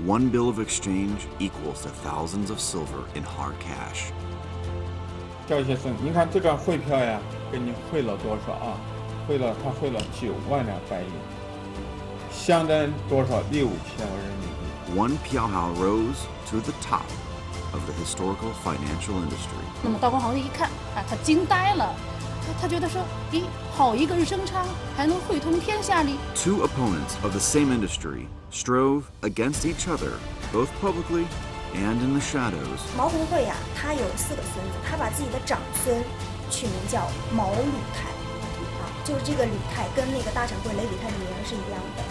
One bill of exchange equals to thousands of silver in hard cash. 赵先生，您看这个汇票呀，给你汇了多少啊？他汇了9万两白银，相当于多少？6000万人民币。One 票号 rose to the top of the historical financial industry. 那么道光皇帝一看，他惊呆了，他觉得说，咦，好一个日升昌，还能汇通天下哩。Two opponents of the same industry strove against each other, both publicly and in the shadows. 毛鸿荟呀，他有4个孙子，他把自己的长孙取名叫毛吕泰，就是这个吕泰跟那个大掌柜雷吕泰的名是一样的。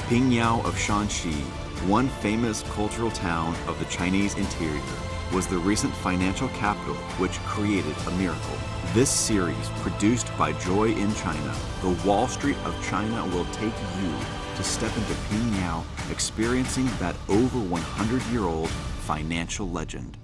Pingyao of Shanxi, one famous cultural town of the Chinese interior, was the recent financial capital which created a miracle. This series, produced by Joy in China, the Wall Street of China will take you to step into Pingyao, experiencing that over 100-year-old financial legend.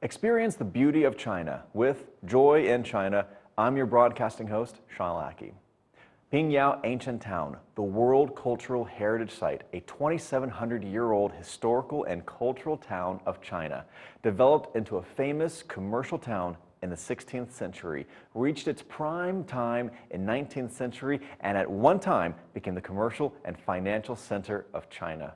Experience the beauty of China with Joy in China. I'm your broadcasting host, Sean Lackey. Pingyao Ancient Town, the World Cultural Heritage Site, a 2,700-year-old historical and cultural town of China, developed into a famous commercial town in the 16th century, reached its prime time in 19th century, and at one time became the commercial and financial center of China.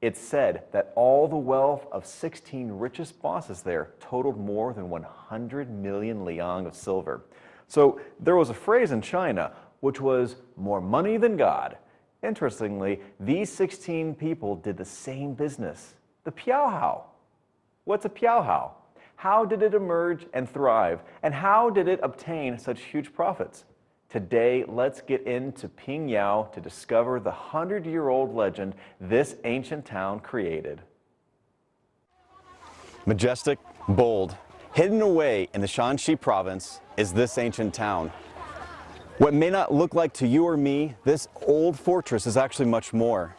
It's said that all the wealth of 16 richest bosses there totaled more than 100 million liang of silver. So there was a phrase in China which was more money than God. Interestingly, these 16 people did the same business, the Piaohao. What's a Piaohao? How did it emerge and thrive? And how did it obtain such huge profits? Today, let's get into Pingyao to discover the 100-year-old legend this ancient town created. Majestic, bold, hidden away in the Shanxi province is this ancient town. What may not look like to you or me, this old fortress is actually much more.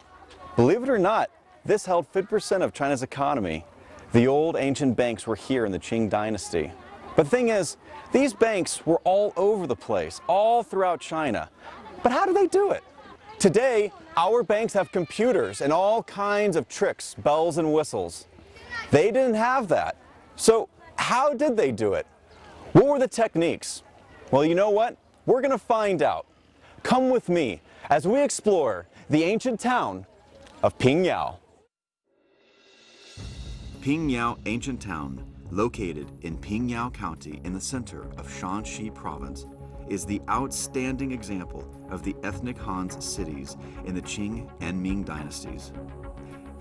Believe it or not, this held 50% of China's economy. The old ancient banks were here in the Qing dynasty. But the thing is, these banks were all over the place, all throughout China. But how do they do it? Today, our banks have computers and all kinds of tricks, bells and whistles. They didn't have that. So how did they do it? What were the techniques? Well, you know what? We're going to find out. Come with me as we explore the ancient town of Pingyao. Pingyao Ancient Town, located in Pingyao County in the center of Shanxi Province, is the outstanding example of the ethnic Han's cities in the Qing and Ming dynasties.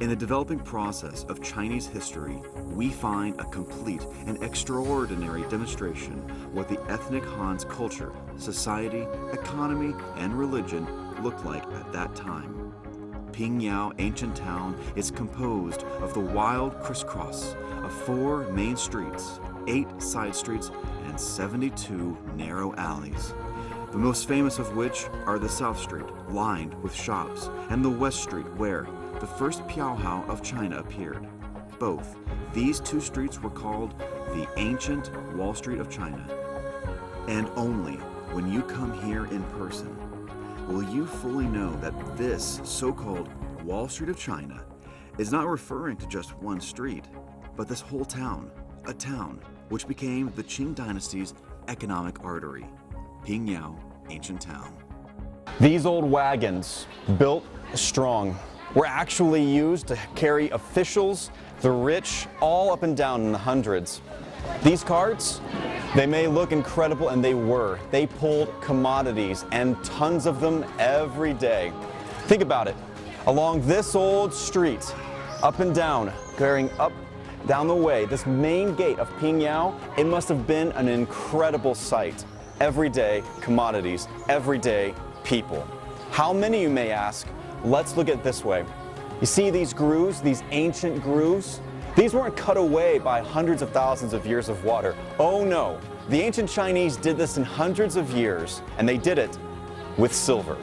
In the developing process of Chinese history, we find a complete and extraordinary demonstration what the ethnic Han's culture, society, economy, and religion looked like at that time. Pingyao Ancient Town is composed of the wild crisscross of 4 main streets, 8 side streets, and 72 narrow alleys. The most famous of which are the South Street, lined with shops, and the West Street, where the first Piaohao of China appeared. Both these 2 streets were called the ancient Wall Street of China. And only when you come here in person will you fully know that this so-called Wall Street of China is not referring to just one street, but this whole town, a town which became the Qing dynasty's economic artery, Pingyao Ancient Town. These old wagons, built strong, were actually used to carry officials, the rich, all up and down in the hundreds. These carts, they may look incredible, and they were. They pulled commodities, and tons of them every day. Think about it. Along this old street, up and down, carrying up, down the way, this main gate of Pingyao, it must have been an incredible sight. Everyday commodities, everyday people. How many, you may ask? let's look at it this way. You see these grooves, these ancient grooves? These weren't cut away by hundreds of thousands of years of water. Oh no, the ancient Chinese did this in hundreds of years, and they did it with silver.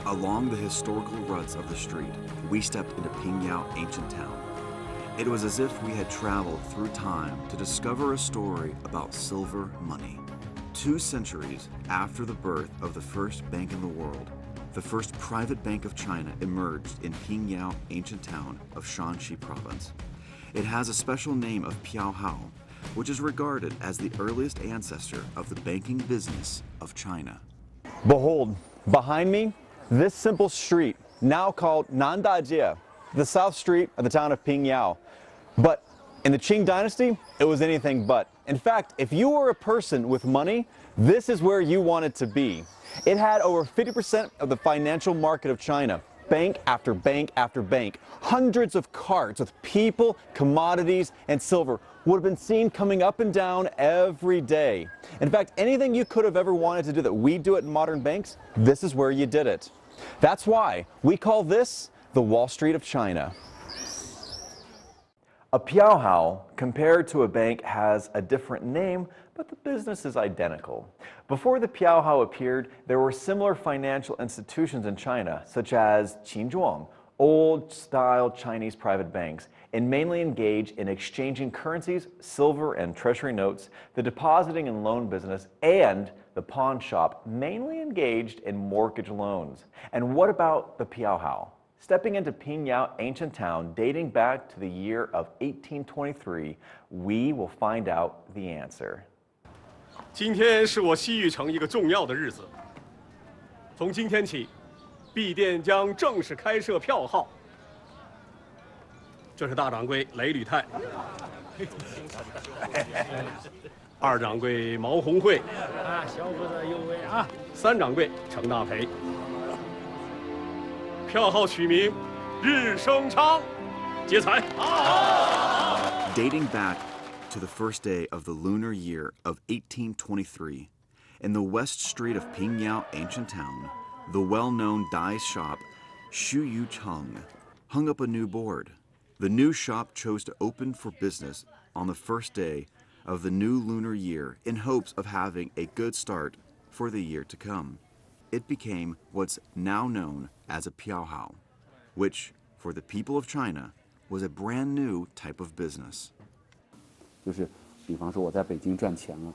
Along the historical ruts of the street, we stepped into Pingyao ancient town. It was as if we had traveled through time to discover a story about silver money. 2 centuries after the birth of the first bank in the world, the first private bank of China emerged in Pingyao ancient town of Shanxi province. It has a special name of Piaohao, which is regarded as the earliest ancestor of the banking business of China. Behold, behind me, this simple street, now called Nandajie, the south street of the town of Pingyao. But in the Qing dynasty, it was anything but. In fact, if you were a person with money, this is where you wanted to be. It had over 50% of the financial market of China. Bank after bank after bank. Hundreds of carts with people, commodities, and silver would have been seen coming up and down every day. In fact, anything you could have ever wanted to do that we do it in modern banks, this is where you did it. That's why we call this the Wall Street of China. A piaohao, compared to a bank, has a different name, but the business is identical. Before the piaohao appeared, there were similar financial institutions in China, such as Qinzhuang, old-style Chinese private banks, and mainly engage in exchanging currencies, silver and treasury notes, the depositing and loan business, and the pawn shop, mainly engaged in mortgage loans. And what about the piaohao? Stepping into Pingyao ancient town dating back to the year of 1823, we will find out the answer. 今天是我西域城一个重要的日子。从今天起，敝店将正式开设票号。这是大掌柜雷履泰，二掌柜毛红慧，啊，小伙子有为啊！三掌柜程大培。票号取名日升昌，劫财。Dating back to the first day of the lunar year of 1823, in the west street of Pingyao ancient town, the well-known dye shop Shu Yu Cheng hung up a new board. The new shop chose to open for business on the first day of the new lunar year in hopes of having a good start for the year to come. It became what's now known as a piaohao, which, for the people of China, was a brand new type of business. 就是比方说我在北京赚钱了，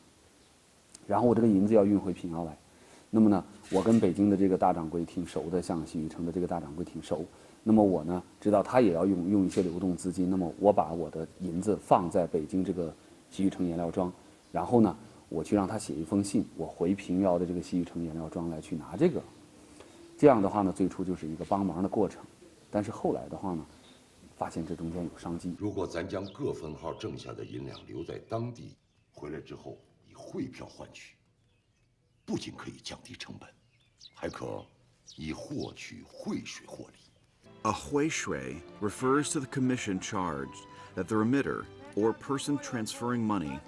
然后我这个银子要运回平遥来，那么呢，我跟北京的这个大掌柜挺熟的，像洗浴城的这个大掌柜挺熟，那么我呢知道他也要用一些流动资金，那么我把我的银子放在北京这个洗浴城颜料庄，然后呢我去让他写一封信，我回平遥的这个洗浴城颜料庄来去拿这个，这样的话呢最初就是一个帮忙的过程，但是后来的话呢发现这中间有商机。如果咱将各分号挣下的银两留在当地，回来之后以汇票换取，不仅可以降低成本，还可以获取汇水获利。A huishui refers to the commission charged that the remitter, or person transferring money,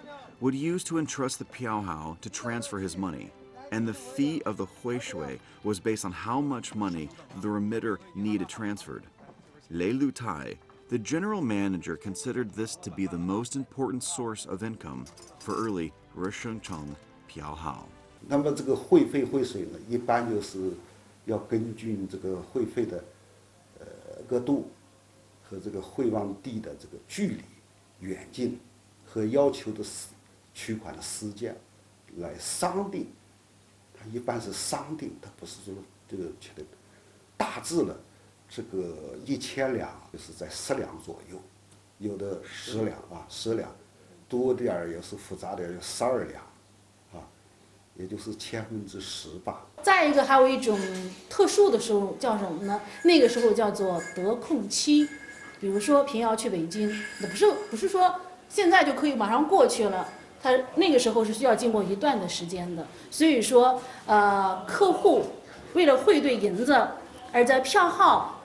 would use to entrust the piaohao to transfer his money, and the fee of the huishui was based on how much money the remitter needed transferred. Lei Lutai, the general manager, considered this to be the most important source of income for early Risheng Cheng piaohao. 那么这个汇费汇水呢，一般就是要根据这个汇费的额度和这个汇往地的这个距离、远近和要求的取款的时间来商定。它一般是商定，它不是说这个确定。大致呢，这个1000两就是在10两左右，有的10两啊，10两，多点儿也是复杂点有12两。也就是10%吧。再一个，还有一种特殊的收入叫什么呢？那个时候叫做得空期。比如说平遥去北京，那不是说现在就可以马上过去了，他那个时候是需要经过一段的时间的。所以说，客户为了汇兑银子，而在票号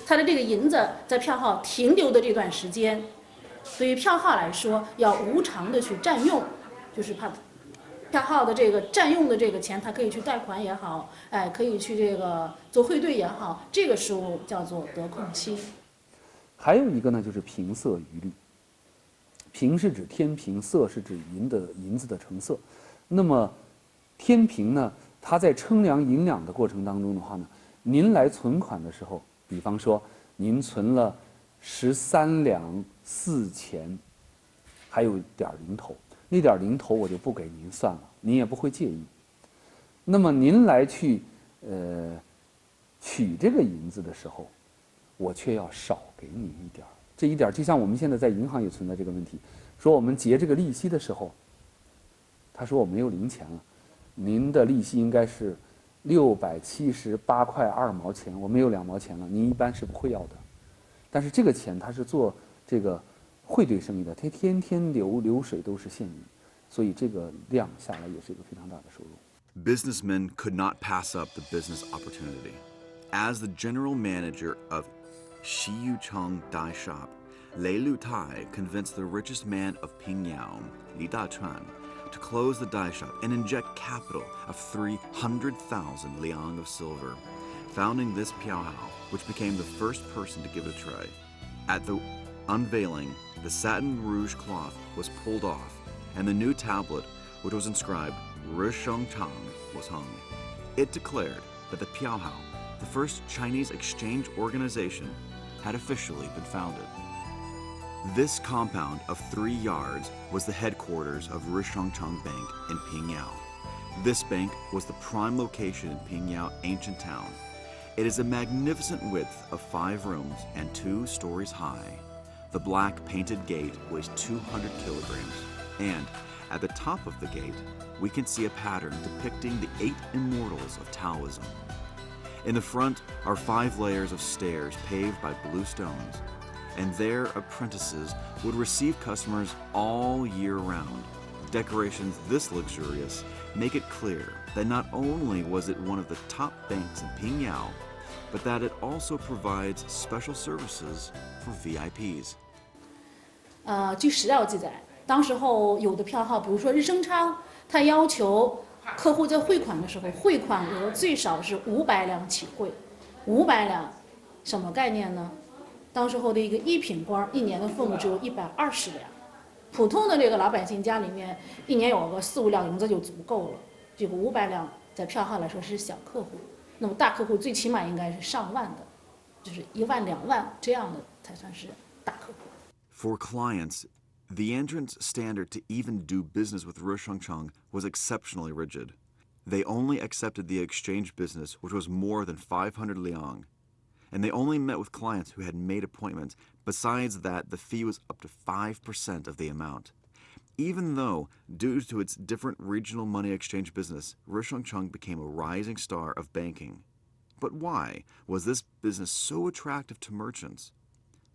他的这个银子在票号停留的这段时间，对于票号来说要无偿的去占用，就是怕票号的这个占用的这个钱，它可以去贷款也好，哎，可以去这个做汇兑也好，这个收入叫做得空期。还有一个呢，就是平色余率。平是指天平，色是指银子的成色。那么天平呢，它在称量银两的过程当中的话呢，您来存款的时候，比方说您存了13两4钱，还有点零头，那点零头我就不给您算了，您也不会介意。那么您来去取这个银子的时候，我却要少给您一点儿。这一点就像我们现在在银行也存在这个问题，说我们结这个利息的时候，他说我没有零钱了，您的利息应该是678块2毛钱，我没有2毛钱了，您一般是不会要的。但是这个钱他是做这个汇兑生意的，他天天流水都是现银，所以这个量下来也是一个非常大的收入。 Businessmen could not pass up the business opportunity. As the general manager of Xiyucheng dye shop, Lei Lutai convinced the richest man of Pingyao, Li Dachuan, to close the dye shop and inject capital of 300,000 liang of silver, founding this Piaohao, which became the first person to give it a try. At the unveiling, the satin rouge cloth was pulled off, and the new tablet, which was inscribed日昇昌, was hung. It declared that the Piaohao, the first Chinese exchange organization, had officially been founded. This compound of 3 yards was the headquarters of Rishongshan Bank in Pingyao. This bank was the prime location in Pingyao ancient town. It is a magnificent width of 5 rooms and 2 stories high. The black painted gate weighs 200 kilograms, and at the top of the gate, we can see a pattern depicting the 8 immortals of Taoism. In the front are 5 layers of stairs paved by blue stones, and their apprentices would receive customers all year round. Decorations this luxurious make it clear that not only was it one of the top banks in Pingyao, but that it also provides special services for VIPs. 据史料记载，当时候有的票号，比如说日升昌，他要求客户在汇款的时候，汇款额最少是500两起汇。500两，什么概念呢？当时候的一个一品官一年的俸禄只有120两，普通的这个老百姓家里面一年有个4、5两银子就足够了。这个500两在票号来说是小客户，那么大客户最起码应该是上万的，就是1万2万这样的才算是大客户。For clients, the entrance standard to even do business with Rishongshan was exceptionally rigid. They only accepted the exchange business, which was more than 500 liang, and they only met with clients who had made appointments. Besides that, the fee was up to 5% of the amount. Even though, due to its different regional money exchange business, Rishongshan became a rising star of banking. But why was this business so attractive to merchants?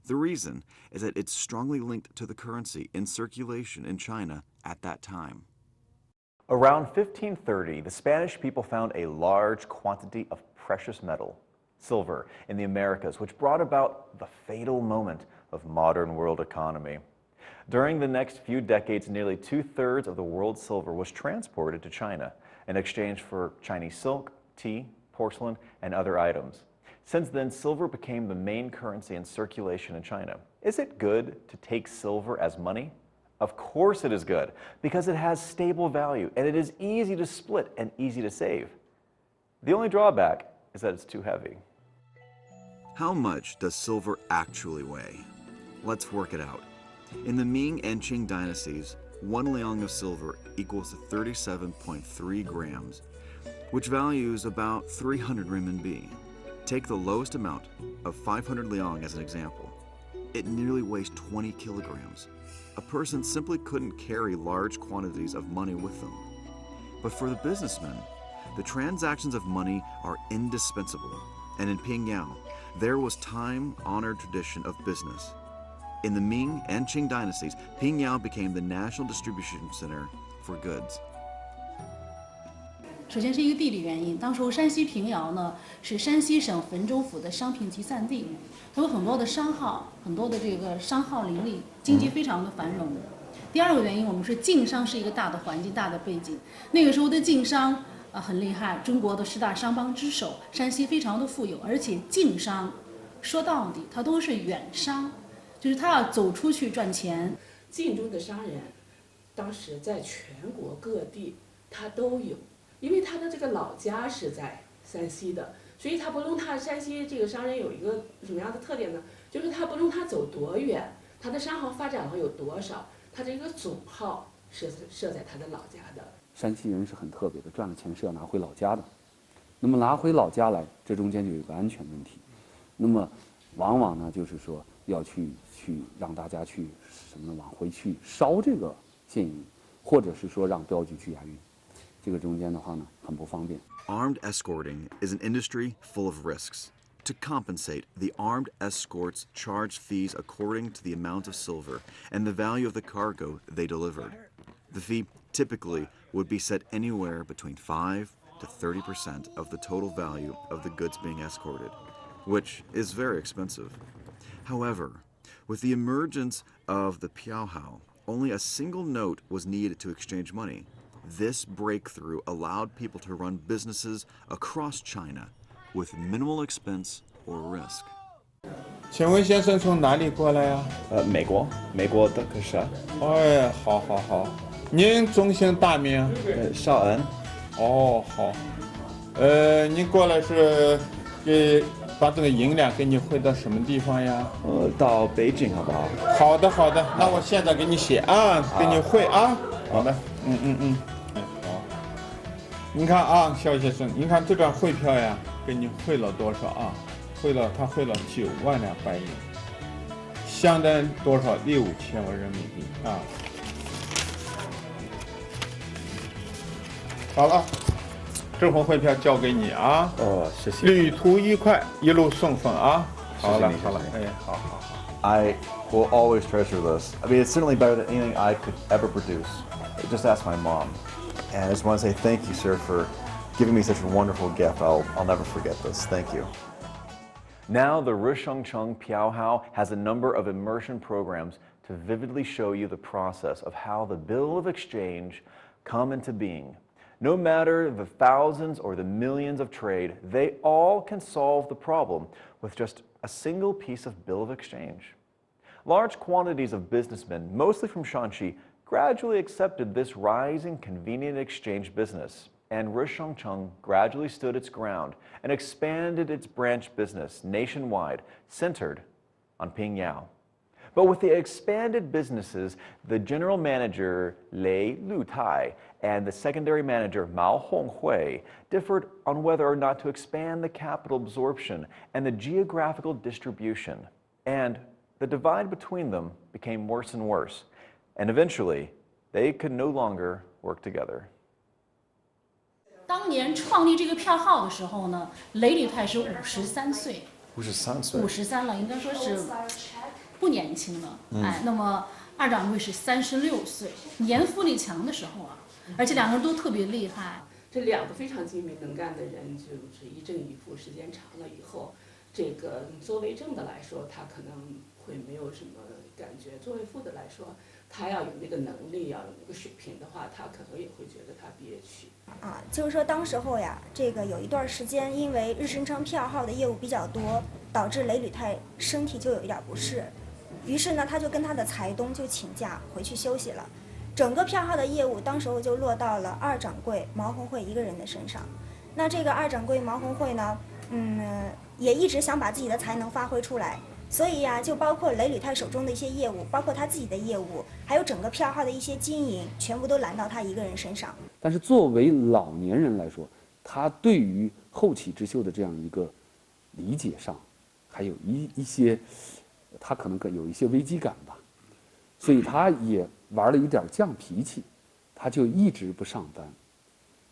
The reason is that it's strongly linked to the currency in circulation in China at that time. Around 1530, the Spanish people found a large quantity of precious metal, silver, in the Americas, which brought about the fatal moment of modern world economy. During the next few decades, nearly 2/3 of the world's silver was transported to China in exchange for Chinese silk, tea, porcelain, and other items. Since then, silver became the main currency in circulation in China. Is it good to take silver as money? Of course it is good, because it has stable value, and it is easy to split and easy to save. The only drawback is that it's too heavy. How much does silver actually weigh? Let's work it out. In the Ming and Qing dynasties, 1 liang of silver equals to 37.3 grams, which values about 300 renminbi. Take the lowest amount of 500 liang as an example. It nearly weighs 20 kilograms. A person simply couldn't carry large quantities of money with them. But for the businessmen, the transactions of money are indispensable. And in Pingyao, there was time-honored tradition of business. In the Ming and Qing dynasties, Pingyao became the national distribution center for goods. 首先是一个地理原因，当时候山西平遥呢是山西省汾州府的商品集散地，它有很多的商号，很多的这个商号林立，经济非常的繁荣。第二个原因，我们说晋商是一个大的环境、大的背景。那个时候的晋商很厉害，中国的10大商帮之首，山西非常的富有，而且晋商说到底它都是远商，就是他要走出去赚钱。晋中的商人，当时在全国各地他都有，因为他的这个老家是在山西的，所以他不论他山西这个商人有一个什么样的特点呢？就是他不论他走多远，他的商号发展了有多少，他这个总号设在他的老家的。山西人是很特别的，赚了钱是要拿回老家的。那么拿回老家来，这中间就有一个安全问题。那么往往呢，就是说要去让大家去什么呢？往回去烧这个现银，或者是说让镖局去押运。这个中间的话呢，很不方便。Armed escorting is an industry full of risks. To compensate, the armed escorts charge fees according to the amount of silver and the value of the cargo they delivered. The fee typically would be set anywhere between 5 to 30% of the total value of the goods being escorted, which is very expensive. However, with the emergence of the票号, only a single note was needed to exchange money. This breakthrough allowed people to run businesses across China with minimal expense or risk. 请问先生从哪里过来呀？美国的可是。哎，好。您中姓大名？少恩。哦，好。您过来是把这个银两给你汇到什么地方呀？到北京好不好？好的，那我现在给你写啊，给你汇啊。好的，好。您看啊，肖先生，您看这张汇票呀，给你汇了多少啊？他汇了9万两白银，相当于多少？6、5千万人民币啊。好了，这份汇票交给你啊。谢谢。旅途愉快，一路顺风啊。好了，哎，好。I will always treasure this. I mean, it's certainly better than anything I could ever produce. Just ask my mom. And I just want to say thank you, sir, for giving me such a wonderful gift. I'll never forget this. Thank you. Now, the日昇昌票号has a number of immersion programs to vividly show you the process of how the bill of exchange come into being. No matter the thousands or the millions of trade, they all can solve the problem with just a single piece of bill of exchange. Large quantities of businessmen, mostly from Shanxi, gradually accepted this rising convenient exchange business, and日昇昌gradually stood its ground and expanded its branch business nationwide, centered on Pingyao. But with the expanded businesses, the general manager Lei Lutai and the secondary manager Mao Honghui differed on whether or not to expand the capital absorption and the geographical distribution. And the divide between them became worse and worse. And eventually, they could no longer work together. 当年创立这个票号的时候呢，雷吕泰是53岁53岁，53了，应该说是不年轻了。那么二掌柜是36岁，年富力强的时候啊，而且两个人都特别厉害。这两个非常精明能干的人，就是一正一负，时间长了以后，这个作为正的来说，他可能会没有什么感觉；作为副的来说，他要有那个能力，要有那个水平的话，他可能也会觉得他憋屈。就是说当时候呀，这个有一段时间，因为日升昌票号的业务比较多，导致雷吕泰身体就有一点不适，于是呢，他就跟他的财东就请假回去休息了。整个票号的业务当时候就落到了二掌柜毛红会一个人的身上。那这个二掌柜毛红会呢，也一直想把自己的才能发挥出来。所以呀，就包括雷吕泰手中的一些业务，包括他自己的业务，还有整个票号的一些经营，全部都揽到他一个人身上。但是作为老年人来说，他对于后起之秀的这样一个理解上，还有一些，他可能有一些危机感吧，所以他也玩了一点犟脾气，他就一直不上班。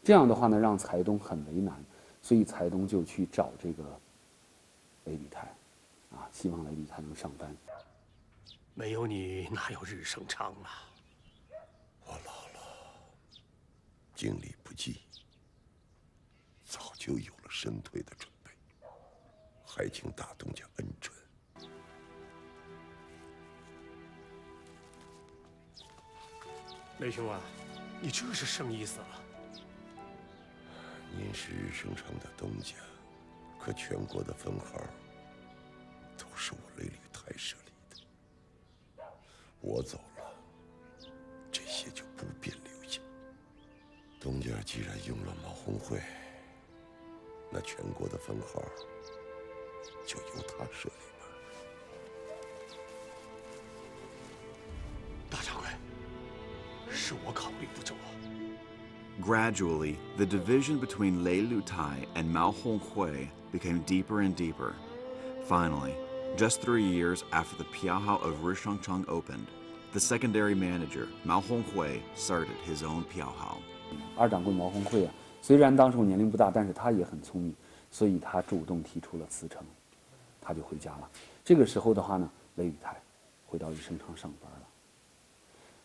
这样的话呢，让财东很为难，所以财东就去找这个雷吕泰。希望雷吕泰能上班。没有你，哪有日升昌啊？我老了，精力不济，早就有了身退的准备，还请大东家恩准。雷兄啊，你这是生意死了。您是日升昌的东家，可全国的分号都是我雷履泰设立的。我走了，这些就不便留下。东家既然用了毛红会，那全国的分号就由他设立吧。大掌柜，是我考虑不周啊。Gradually, the division between Lei Lutai and Mao Honghui became deeper and deeper. Finally, just 3 years after the Piaohao of Rishongchang opened, the secondary manager, Mao Honghui, started his own Piaohao. 二掌柜毛红会啊，虽然当时我年龄不大，但是他也很聪明，所以他主动提出了辞呈，他就回家了。这个时候的话呢，雷宇台回到日升昌上班了。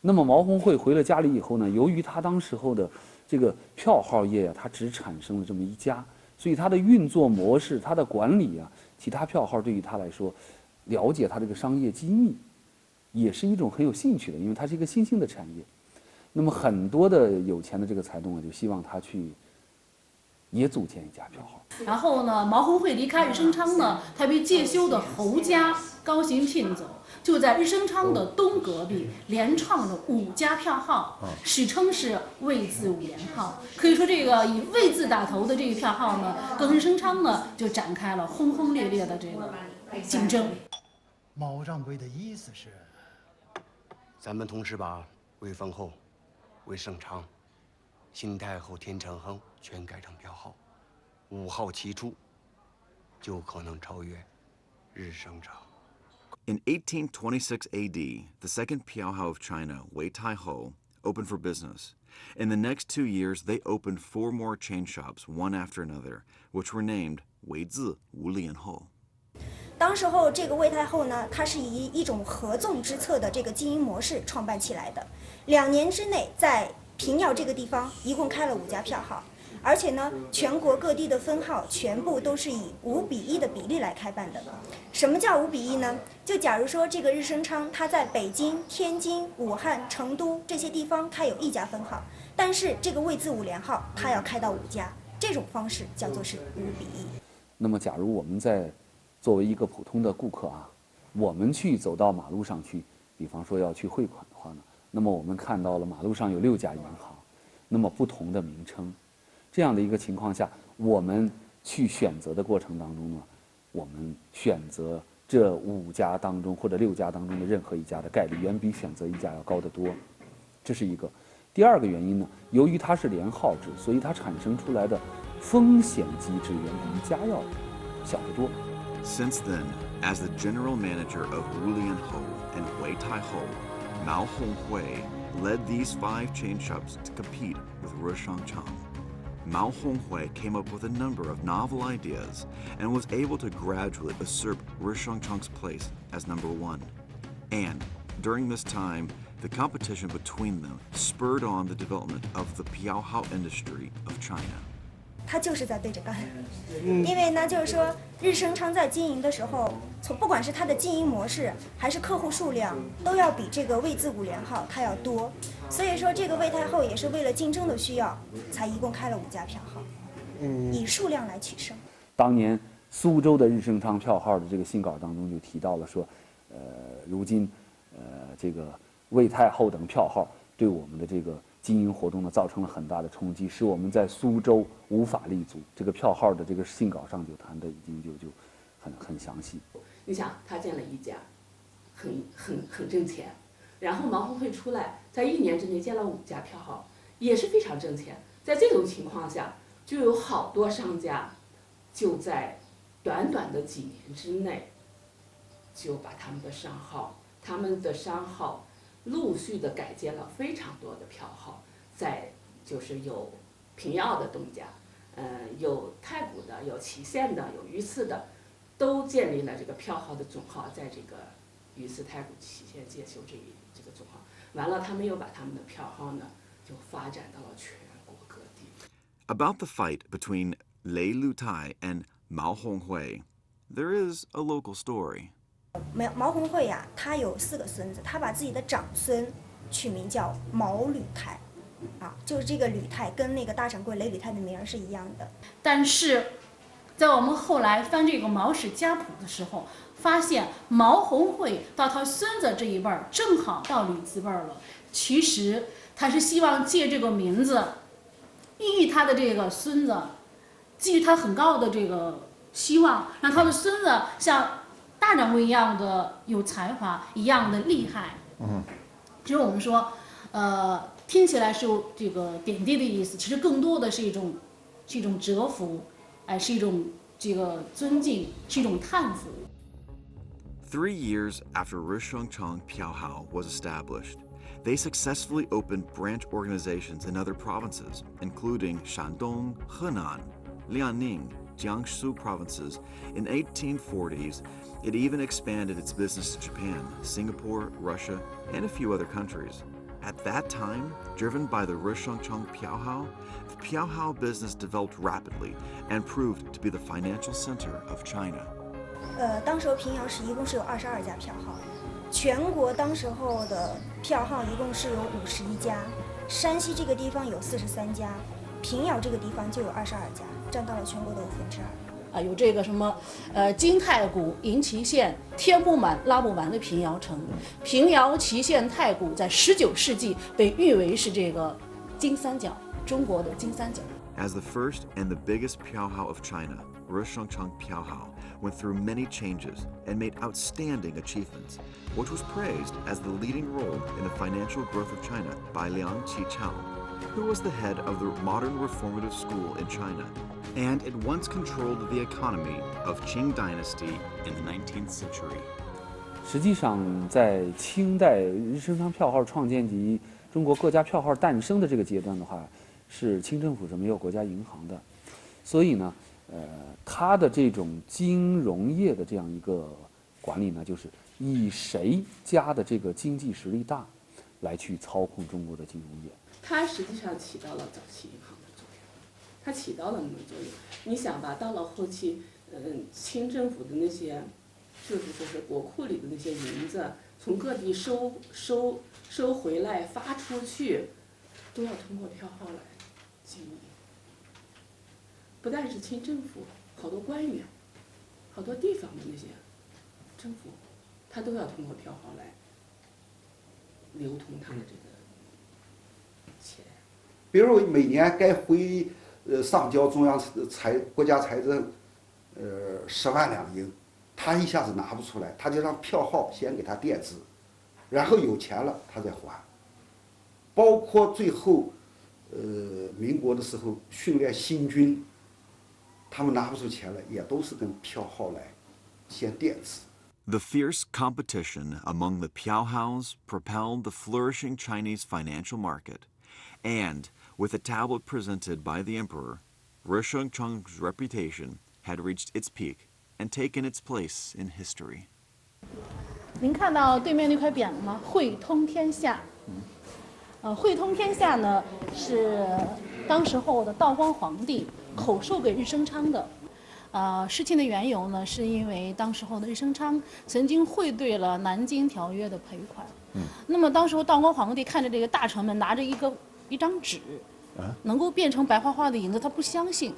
那么毛红会回了家里以后呢，由于他当时候的这个票号业啊，它只产生了这么一家，所以它的运作模式、它的管理啊，其他票号对于他来说，了解它这个商业机密，也是一种很有兴趣的，因为它是一个新兴的产业。那么很多的有钱的这个财东啊，就希望他去也组建一家票号。然后呢，毛红会离开日升昌呢，他被介休的侯家高薪聘走，就在日升昌的东隔壁连创了5家票号，史称是魏字5连号。可以说，这个以魏字打头的这个票号呢，跟日升昌呢就展开了轰轰烈烈的这个竞争。毛掌柜的意思是，咱们同时把魏丰后、魏盛昌、新太后天成亨全改成票号，5号齐出，就可能超越日升昌。In 1826 AD, the second Piaohao of China, Wei Tai-ho, opened for business. In the next 2 years, they opened 4 more chain shops, one after another, which were named Wei Zi Wu Lian Ho. 当时候这个魏太后呢，她是以一种合纵之策的这个经营模式创办起来的。2年之内，在平遥这个地方一共开了5家票号，而且呢，全国各地的分号全部都是以5:1的比例来开办的。什么叫5:1呢？就假如说这个日升昌它在北京、天津、武汉、成都这些地方开有1家分号，但是这个魏字5连号它要开到5家，这种方式叫做是5:1。那么，假如我们作为一个普通的顾客啊，我们去走到马路上去，比方说要去汇款的话呢，那么我们看到了马路上有6家银行，那么不同的名称，这样的一个情况下，我们去选择的过程当中呢，我们选择这5家当中或者6家当中的任何一家的概率远比选择一家要高得多，这是一个。第二个原因呢，由于它是连号制，所以它产生出来的风险机制远比一家要小得多。Since then, as the general manager of Wu Lian Ho and Wei Tai Ho, Mao Honghui led these 5 chain shops to compete with Rishongchang. Mao Honghui came up with a number of novel ideas and was able to gradually usurp Rishongchang's place as number 1. And during this time, the competition between them spurred on the development of the Piaohao industry of China. 他就是在对着干，因为呢，就是说日升昌在经营的时候，不管是他的经营模式还是客户数量，都要比这个魏字5连号它要多，所以说这个魏太后也是为了竞争的需要，才一共开了5家票号，以数量来取胜。当年苏州的日升昌票号的这个信稿当中就提到了说，如今这个魏太后等票号对我们的这个经营活动呢造成了很大的冲击，使我们在苏州无法立足。这个票号的这个信稿上就谈的已经就很详细。你想，他建了1家，很挣钱，然后毛红会出来，在1年之内建了5家票号，也是非常挣钱。在这种情况下，就有好多商家就在短短的几年之内，就把他们的商号陆续的改建了非常多的票号，在就是有平遥的东家，有太谷的，有祁县的，有榆次的，都建立了这个票号的总号，在这个榆次、太谷、祁县介休这个总号。完了，他们又把他们的票号呢，就发展到了全国各地。About the fight between Lei Lutai and Mao Honghui, there is a local story. 毛红会呀，他有4个孙子，他把自己的长孙取名叫毛履泰，啊，就是这个履泰跟那个大掌柜雷履泰的名儿是一样的。但是，在我们后来翻这个毛氏家谱的时候，发现毛红会到他孙子这一辈儿，正好到吕字辈儿了。其实他是希望借这个名字，寓意他的这个孙子，寄予他很高的这个希望，让他的孙子像大掌柜一样的有才华，一样的厉害。其实我们说，听起来是有这个贬低的意思，其实更多的是一种折服，是一种这个尊敬，是一种叹服。3 years after Rishong票号was established, they successfully opened branch organizations in other provinces, including Shandong, Henan, Liaoning, Jiangsu provinces. In 1840s, it even expanded its business to Japan, Singapore, Russia, and a few other countries. At that time, driven by the Rishong票号, the票号business developed rapidly and proved to be the financial center of China. 当时候平遥市一共是有22家票号，全国当时候的票号一共是有51家，山西这个地方有43家，平遥这个地方就有22家，占到了全国的2/5。有这个什么，金太谷、银岐县填不满、拉不完的平遥城，平遥、祁县、太谷在19世纪被誉为是这个金三角，中国的金三角。As the first and the biggest 票号 of China, Rishong票号 went through many changes and made outstanding achievements, which was praised as the leading role in the financial growth of China by Liang Qichao, who was the head of the modern reformative school in China, and it once controlled the economy of Qing dynasty in the 19th century. 实际上，在清代日升昌票号创建及中国各家票号诞生的这个阶段的话，是清政府是没有国家银行的，所以呢，它的这种金融业的这样一个管理呢，就是以谁家的这个经济实力大，来去操控中国的金融业。它实际上起到了早期银行的作用，它起到了那么作用。你想吧，到了后期，清政府的那些，就是说是国库里的那些银子，从各地收回来发出去，都要通过票号来经营。不但是清政府，好多官员，好多地方的那些政府，他都要通过票号来流通他的这个钱。比如每年该回上交中央国家财政10万两银，他一下子拿不出来，他就让票号先给他垫资，然后有钱了他再还。包括最后民国的时候训练新军，他们拿不出钱来，也都是跟票号来先垫资。The fierce competition among the 票号 propelled the flourishing Chinese financial market, and with the tablet presented by the emperor, Rishong Chang's reputation had reached its peak and taken its place in history. 您看到对面那块匾了吗？汇通天下。汇通天下呢是当时候的道光皇帝口授给日升昌的。事情的缘由呢，是因为当时候的日升昌曾经汇兑了南京条约的赔款。那么当时候道光皇帝看着这个大臣们拿着一张纸，能够变成白花花的银子，他不相信。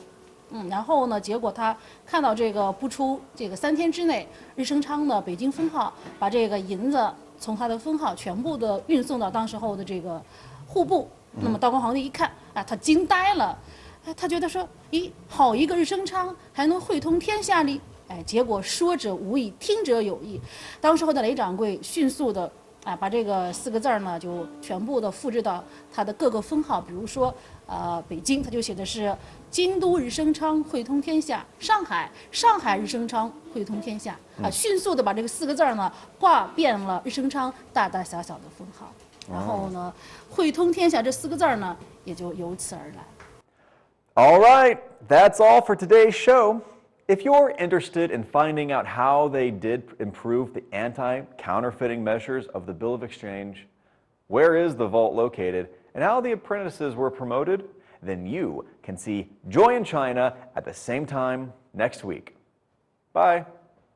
然后呢，结果他看到这个不出这个3天之内，日升昌的北京分号把这个银子从他的分号全部的运送到当时候的这个户部。那么道光皇帝一看，他惊呆了。他觉得说，咦，好一个日升昌，还能汇通天下哩！结果说者无意，听者有意。当时候的雷掌柜迅速的把这个4个字呢，就全部的复制到他的各个分号。比如说，北京他就写的是京都日升昌汇通天下，上海日升昌汇通天下。迅速的把这个4个字呢挂遍了日升昌大大小小的分号。然后呢，汇通天下这4个字呢，也就由此而来。All right, that's all for today's show. If you're interested in finding out how they did improve the anti-counterfeiting measures of the Bill of Exchange, where is the vault located, and how the apprentices were promoted, then you can see Joy in China at the same time next week. Bye.